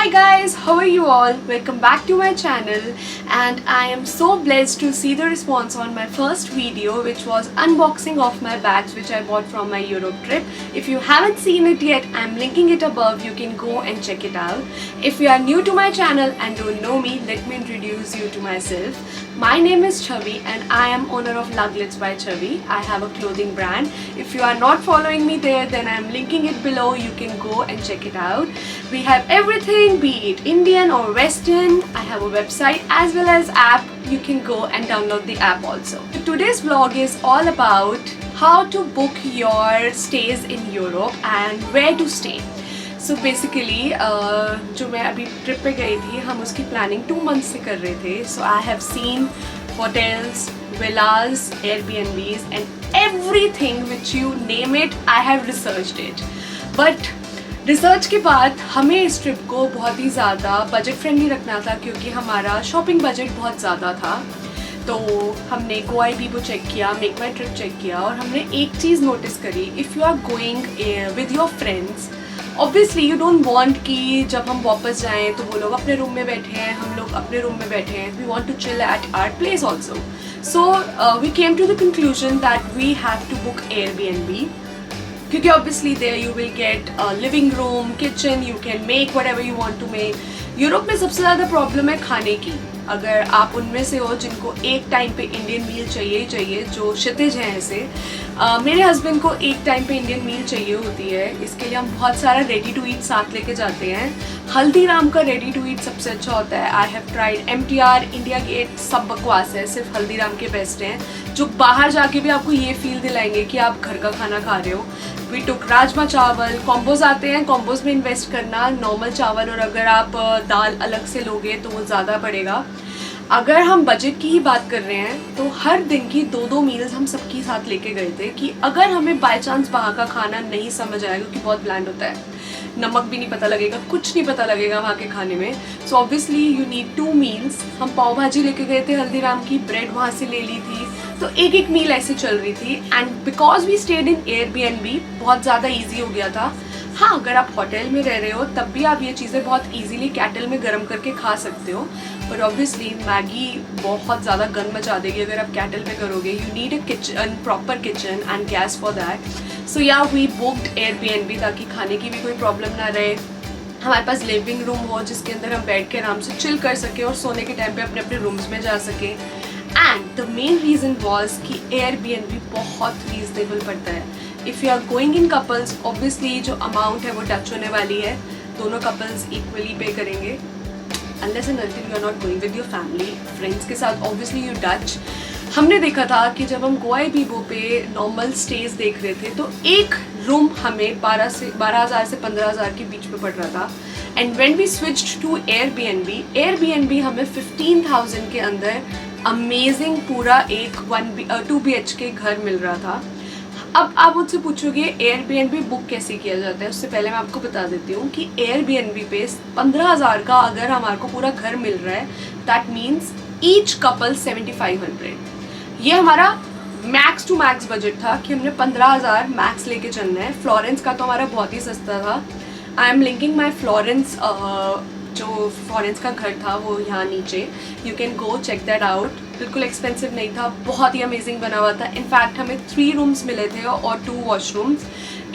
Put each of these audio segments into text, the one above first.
Hi guys, how are you all? Welcome back to my channel, and I am so blessed to see the response on my first video, which was unboxing of my bags which I bought from my Europe trip. If you haven't seen it yet, I'm linking it above. You can go and check it out. If you are new to my channel and don't know me, let me introduce you to myself. My name is Chavi and I am owner of Luglets by Chavi. I have a clothing brand. If you are not following me there, then I'm linking it below. You can go and check it out. We have everything, be it Indian or Western. I have a website as well as app. You can go and download the app also. So today's vlog is all about how to book your stays in Europe and where to stay. So basically जो मैं अभी trip पे गई थी, हम उसकी planning 2 months से कर रहे थे. So I have seen hotels, villas, Airbnbs and everything which you name it, I have researched it. But research के बाद हमें इस ट्रिप को बहुत ही ज़्यादा बजट फ्रेंडली रखना था, क्योंकि हमारा शॉपिंग बजट बहुत ज़्यादा था. तो हमने GoIbibo चेक किया, मेक माई ट्रिप चेक किया, और हमने एक चीज़ नोटिस करी. If you are going with your friends, obviously you don't want कि जब हम वापस जाएं तो वो लोग अपने रूम में बैठे हैं, हम लोग अपने रूम में बैठे हैं. We want to chill at our place also. So we came to the conclusion that we have to book Airbnb, क्योंकि obviously there you will get living room, kitchen, you can make whatever you want to make. Europe में सबसे ज़्यादा problem है खाने की. अगर आप उनमें से हो जिनको एक टाइम पे इंडियन मील चाहिए ही चाहिए, जो क्षितिज हैं ऐसे, मेरे हस्बैंड को एक टाइम पे इंडियन मील चाहिए होती है. इसके लिए हम बहुत सारा रेडी टू ईट साथ लेके जाते हैं. हल्दीराम का रेडी टू ईट सबसे अच्छा होता है. I have tried MTR, India Gate, सब बकवास है. सिर्फ हल्दीराम के बेस्ट हैं, जो बाहर जाके भी आपको ये फील दिलाएंगे कि आप घर का खाना खा रहे हो. वी टुक राजमा चावल, कॉम्बोज आते हैं, कॉम्बोज में इन्वेस्ट करना. नॉर्मल चावल और अगर आप दाल अलग से लोगे तो वो ज़्यादा पड़ेगा. अगर हम बजट की ही बात कर रहे हैं तो हर दिन की 2-2 मील्स हम सबके साथ लेके गए थे, कि अगर हमें बाय चांस बाहर का खाना नहीं समझ आएगा, क्योंकि बहुत ब्लैंड होता है, नमक भी नहीं पता लगेगा, कुछ नहीं पता लगेगा वहाँ के खाने में. So obviously you need 2 meals. हम पाव भाजी लेके गए थे हल्दीराम की, ब्रेड वहाँ से ले ली थी, तो एक एक मील ऐसे चल रही थी. And because we stayed in Airbnb, बहुत ज़्यादा ईजी हो गया था. हाँ, अगर आप होटल में रह रहे हो तब भी आप ये चीज़ें बहुत इजीली केटल में गर्म करके खा सकते हो. पर ऑब्वियसली मैगी बहुत ज़्यादा गन मचा देगी अगर आप केटल में करोगे. You need a kitchen, proper kitchen and gas for that. So yeah we booked Airbnb ताकि खाने की भी कोई प्रॉब्लम ना रहे. हमारे पास लिविंग रूम हो जिसके अंदर हम बैठ के आराम से चिल कर सकें और सोने के टाइम पे अपने अपने रूम्स में जा सकें. And the main reason was कि Airbnb बहुत रीजनेबल पड़ता है. If you are going in couples, obviously जो अमाउंट है वो टच होने वाली है. दोनों कपल्स इक्वली पे करेंगे. Unless and until you are not going with your family, friends के साथ ऑब्वियसली यू डच. हमने देखा था कि जब हम GoIbibo पे नॉर्मल स्टेज देख रहे थे तो एक रूम हमें 12,000 से 15,000 के बीच में पड़ रहा था. And when we switched to Airbnb हमें 15,000 के अंदर अमेजिंग पूरा एक 2 BHK घर मिल रहा था. अब आप मुझसे पूछोगे Airbnb बुक कैसे किया जाता है. उससे पहले मैं आपको बता देती हूँ कि Airbnb पे 15,000 का अगर हमारे को पूरा घर मिल रहा है, दैट मीन्स ईच कपल 7,500. ये हमारा मैक्स टू मैक्स बजट था कि हमने 15,000 मैक्स लेके चलना है. फ्लोरेंस का तो हमारा बहुत ही सस्ता था. I am linking my Florence, जो फ्लोरेंस का घर था वो यहाँ नीचे. You can go check that out. बिल्कुल एक्सपेंसिव नहीं था, बहुत ही अमेजिंग बना हुआ था. इनफैक्ट हमें 3 रूम्स मिले थे और 2 वॉशरूम्स.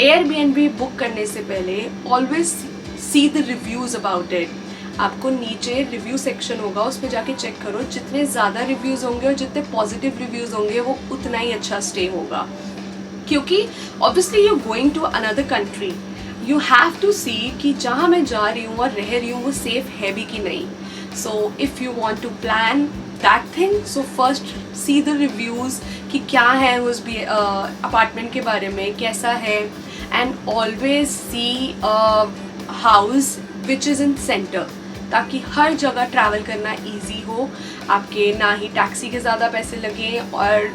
Airbnb बुक करने से पहले always see the reviews about it. आपको नीचे रिव्यू सेक्शन होगा, उस पर जाके चेक करो. जितने ज़्यादा रिव्यूज़ होंगे और जितने पॉजिटिव रिव्यूज़ होंगे वो उतना ही अच्छा स्टे होगा. क्योंकि obviously you going to another country, you have to see कि जहाँ मैं जा रही हूँ और रह रही हूँ वो सेफ़ है भी कि नहीं. So if you want to plan that thing, so first see the reviews कि क्या है उस अपार्टमेंट के बारे में, कैसा है. And always see house which is in centre, ताकि हर जगह ट्रैवल करना इजी हो आपके, ना ही टैक्सी के ज़्यादा पैसे लगें. और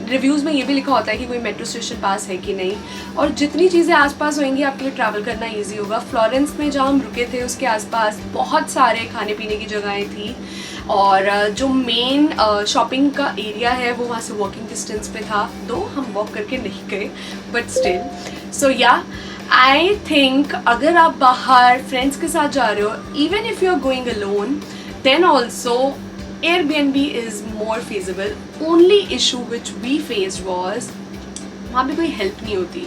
रिव्यूज़ में ये भी लिखा होता है कि कोई मेट्रो स्टेशन पास है कि नहीं, और जितनी चीज़ें आसपास होंगी आपके लिए ट्रैवल करना इजी होगा. फ्लोरेंस में जहाँ हम रुके थे उसके आसपास बहुत सारे खाने पीने की जगहें थी, और जो मेन शॉपिंग का एरिया है वो वहाँ से वॉकिंग डिस्टेंस पे था. दो हम वॉक करके नहीं गए, बट स्टिल. सो या आई थिंक अगर आप बाहर फ्रेंड्स के साथ जा रहे हो, even if you are going alone, then also Airbnb is more feasible. Only issue which we faced was वहाँ पे कोई हेल्प नहीं होती,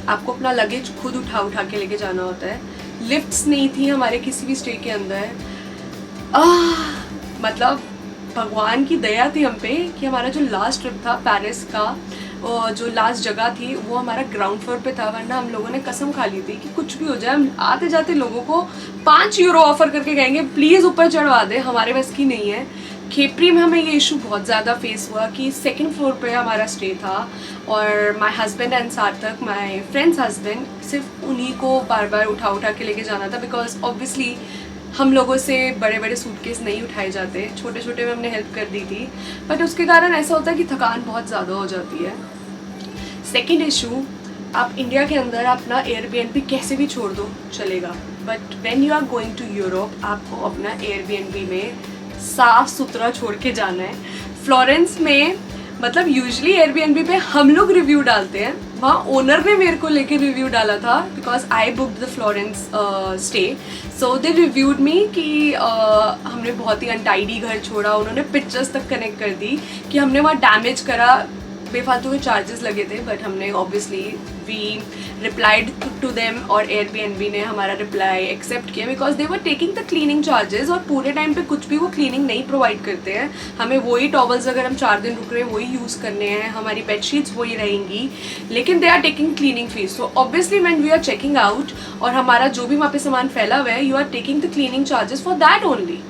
आपको अपना लगेज खुद उठा उठा के लेके जाना होता है. लिफ्ट्स नहीं थी हमारे किसी भी स्टे के अंदर. मतलब भगवान की दया थी हम पे कि हमारा जो लास्ट ट्रिप था पेरिस का, जो लास्ट जगह थी वो हमारा ग्राउंड फ्लोर पे था. वरना हम लोगों ने कसम खा ली थी कि कुछ भी हो जाए हम आते जाते लोगों को 5 यूरो ऑफर करके कहेंगे प्लीज़ ऊपर चढ़वा दे, हमारे बस की नहीं है. खेपरी में हमें ये इशू बहुत ज़्यादा फेस हुआ कि सेकंड फ्लोर पे हमारा स्टे था और माय हस्बैंड एंड सार्थक, माय फ्रेंड्स हस्बैंड, सिर्फ उन्हीं को बार बार उठा उठा के लेके जाना था. बिकॉज ऑब्वियसली हम लोगों से बड़े बड़े सूटकेस नहीं उठाए जाते, छोटे छोटे में हमने हेल्प कर दी थी. बट उसके कारण ऐसा होता है कि थकान बहुत ज़्यादा हो जाती है. सेकेंड इशू, आप इंडिया के अंदर अपना एयरबीएनबी कैसे भी छोड़ दो चलेगा, but when you are going to Europe आपको अपना एयरबीएनबी में साफ सुथरा छोड़ के जाना है. फ्लोरेंस में मतलब यूजुअली एयरबीएनबी पे हम लोग रिव्यू डालते हैं, वहाँ ओनर ने मेरे को लेके रिव्यू डाला था because I booked the Florence stay. So they reviewed me कि हमने बहुत ही अनटाइडी घर छोड़ा. उन्होंने पिक्चर्स तक कनेक्ट कर दी कि हमने वहाँ डैमेज करा, बेफालतू के चार्जेस लगे थे. बट हमने obviously we replied to them और एयरबीएनबी ने हमारा रिप्लाई एक्सेप्ट किया because they were taking the cleaning charges. और पूरे टाइम पे कुछ भी वो क्लीनिंग नहीं प्रोवाइड करते हैं. हमें वही टॉवल्स अगर हम 4 दिन रुक रहे हैं वही यूज़ करने हैं, हमारी बेडशीट्स वही रहेंगी, लेकिन they are taking cleaning fees. So obviously when we are checking out और हमारा जो भी वहाँ पे सामान फैला हुआ है, you are taking the cleaning charges for that only.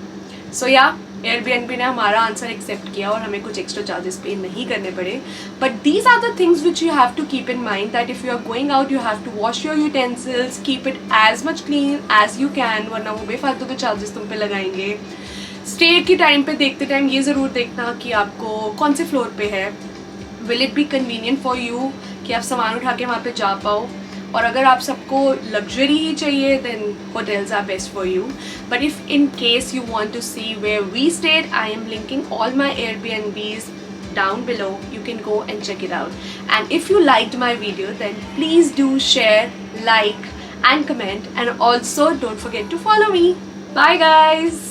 So yeah Airbnb ने हमारा आंसर एक्सेप्ट किया और हमें कुछ एक्स्ट्रा चार्जेस पे नहीं करने पड़े. But these are the things which you have to keep in mind that if you are going out you have to wash your utensils, keep it as much clean as you can, वरना वो बेफालतू के charges तुम पे लगाएंगे. Stay के time पे देखते टाइम ये ज़रूर देखना कि आपको कौन से फ्लोर पे है, will it be convenient for you कि आप सामान उठा के वहाँ पे जा पाओ. और अगर आप सबको लग्जरी ही चाहिए then hotels are best for you. But if in case you want to see where we stayed, I am linking all my Airbnbs down below. You can go and check it out. And if you liked my video, then please do share, like and comment, and also don't forget to follow me. Bye guys.